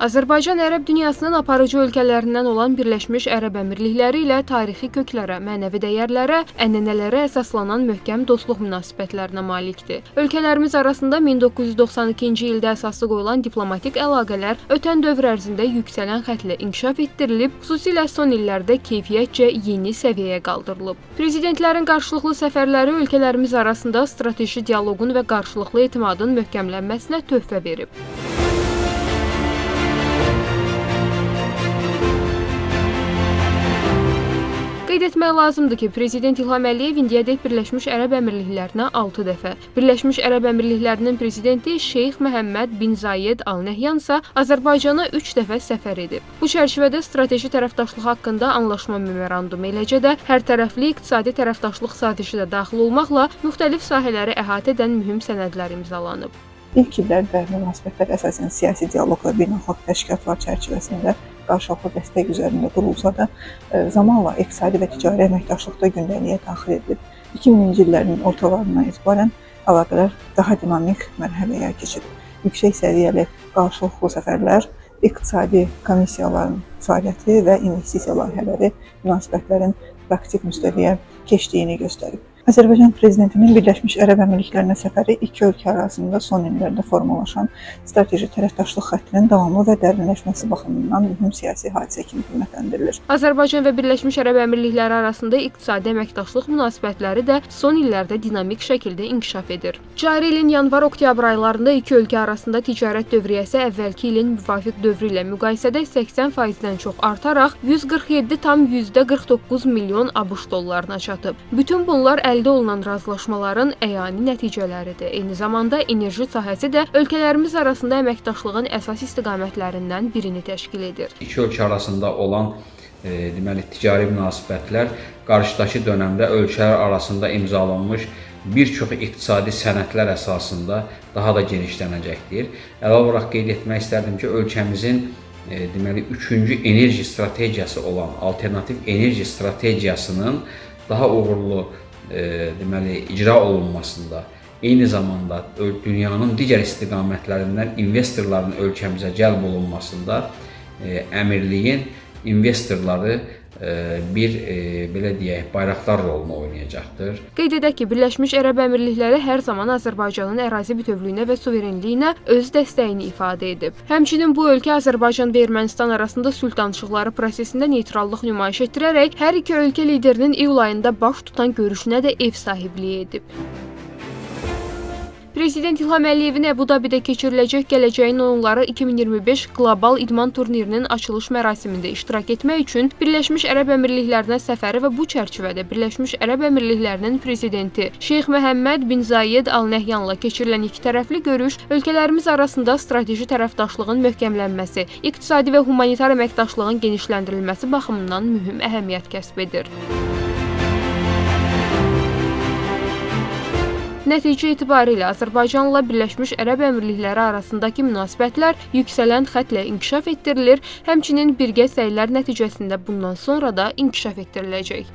Azərbaycan ərəb dünyasının aparıcı ölkələrindən olan Birləşmiş Ərəb Əmirlikləri ilə tarixi köklərə, mənəvi dəyərlərə, ənənələrə əsaslanan möhkəm dostluq münasibətlərinə malikdir. Ölkələrimiz arasında 1992-ci ildə əsası qoyulan diplomatik əlaqələr ötən dövr ərzində yüksələn xəttlə inkişaf etdirilib, xüsusilə son illərdə keyfiyyətcə yeni səviyyəyə qaldırılıb. Prezidentlərin qarşılıqlı səfərləri ölkələrimiz arasında strateji dialoqun və qarşılıqlı etimadın möhkəmlənməsinə töhfə verib. Qeyd etmək lazımdır ki, Prezident İlham Əliyev indiyədək Birləşmiş Ərəb Əmirliklərinə 6 dəfə, Birləşmiş Ərəb Əmirliklərinin prezidenti Şeyx Məhəmməd bin Zayed Al Nəhyan isə Azərbaycana 3 dəfə səfər edib. Bu çərçivədə strateji tərəfdaşlıq haqqında anlaşma memorandumu, eləcə də hərtərəfli iqtisadi tərəfdaşlıq sazişi də daxil olmaqla müxtəlif sahələri əhatə edən mühüm sənədlər imzalanıb. İlk illərdə münasibətlər əsasən siyasi dialoq və beynəlxalq təşkilatlar çərçivəsində qarşılıqlı dəstək üzərində qurulsa da, zamanla iqtisadi və ticari əməkdaşlıqda gündəliyə daxil edilib. 2000-ci illərin ortalarından etibarən əlaqələr daha dinamik mərhələyə keçib. Yüksək səviyyəli qarşılıqlı səfərlər, iqtisadi komissiyaların fəaliyyəti və investisiya layihələri münasibətlərin praktik müstəviyə keçdiyini göstərib. Azərbaycan Prezidentinin Birləşmiş Ərəb Əmirliklərinə səfəri iki ölkə arasında son illərdə formalaşan strateji tərəfdaşlıq xəttinin davamlı və dərinləşməsi baxımından mühüm siyasi hadisə kimi qiymətləndirilir. Azərbaycan və Birləşmiş Ərəb Əmirlikləri arasında iqtisadi əməkdaşlıq münasibətləri də son illərdə dinamik şəkildə inkişaf edir. Cari ilin yanvar-oktyabr aylarında iki ölkə arasında ticarət dövriyyəsi əvvəlki ilin müvafiq dövrü ilə müqayisədə 80%-dən çox artaraq 147,49 milyon ABŞ dollarına çatıb. Bütün bunlar əldə olunan razılaşmaların əyani nəticələridir. Eyni zamanda enerji sahəsi də ölkələrimiz arasında əməkdaşlığın əsas istiqamətlərindən birini təşkil edir. İki ölkə arasında olan ticari münasibətlər qarşıdakı dönəmdə ölkələr arasında imzalanmış bir çox iqtisadi sənədlər əsasında daha da genişlənəcəkdir. Əlavə olaraq qeyd etmək istərdim ki, ölkəmizin üçüncü enerji strategiyası olan alternativ enerji strategiyasının daha uğurlu icra olunmasında, eyni zamanda dünyanın digər istiqamətlərindən investorların ölkəmizə cəlb olunmasında əmirliyin investorları belə deyək, bayraqdar rolunu oynayacaqdır. Qeyd edək ki, Birləşmiş Ərəb Əmirlikləri hər zaman Azərbaycanın ərazi bütövlüyünə və suverenliyinə öz dəstəyini ifadə edib. Həmçinin bu ölkə Azərbaycan və Ermənistan arasında sülh danışıqları prosesində neytrallıq nümayiş etdirərək hər iki ölkə liderinin iyul ayında baş tutan görüşünə də ev sahibliyi edib. Prezident İlham Əliyevin Əbu Dabidə keçiriləcək Gələcəyin Oyunları 2025 qlobal idman turnirinin açılış mərasimində iştirak etmək üçün Birləşmiş Ərəb Əmirliklərinə səfəri və bu çərçivədə Birləşmiş Ərəb Əmirliklərinin prezidenti Şeyx Məhəmməd bin Zayed Al Nəhyanla keçirilən ikitərəfli görüş ölkələrimiz arasında strateji tərəfdaşlığın möhkəmlənməsi, iqtisadi və humanitar əməkdaşlığın genişləndirilməsi baxımından mühüm əhəmiyyət kəsb edir. Nəticə etibarilə Azərbaycanla Birləşmiş Ərəb Əmirlikləri arasındakı münasibətlər yüksələn xəttlə inkişaf etdirilir, həmçinin birgə səylər nəticəsində bundan sonra da inkişaf etdiriləcək.